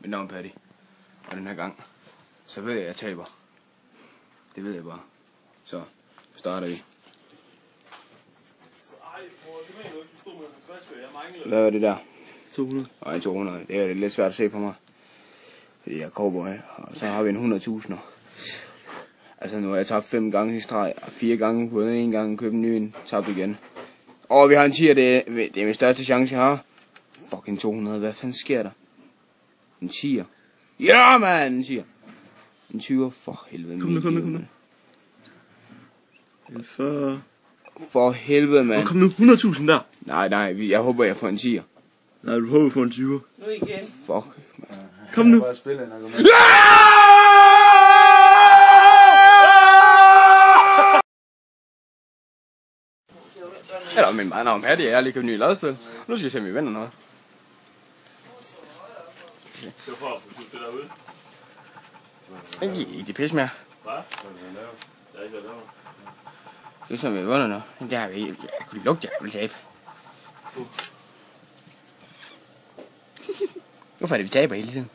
Mit navn er Paddy. Og den her gang, så ved jeg taber. Det ved jeg bare. Så starter vi. Hvad er det der? 200. Nej, 200. Det er lidt svært at se for mig. Fordi jeg er cowboy, og så har vi en 100.000'er. Altså nu har jeg tabt 5 gange i streg, og 4 gange på en gang, købt en ny en, tabt igen. Og vi har en 10'er, det er min største chance, jeg har. Fucking 200, hvad fanden sker der? En 10'er. Ja, man, en 10'er. En 20'er, for helvede. Kom nu. En 40. For helvede, mand. Kom nu, 100.000 der. Nej, jeg håber, jeg får en 10'er. Nej, du håber på en 20'er. Nu igen. Fuck, man. Kom nu. Eller min meget navn Paddy, jeg er lige købt en ny ladested. Nu skal vi se, om vi vinder noget. Det var for at få det derude. Ikke det pisse mere. Hvad? Jeg har ikke været der. Det er som vi vinder noget. Det har vi ikke. Jeg kunne lugte, jeg ville tabe. Hvorfor er det, vi taber hele tiden?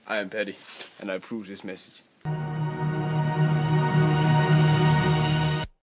I am Paddy, and I approve this message.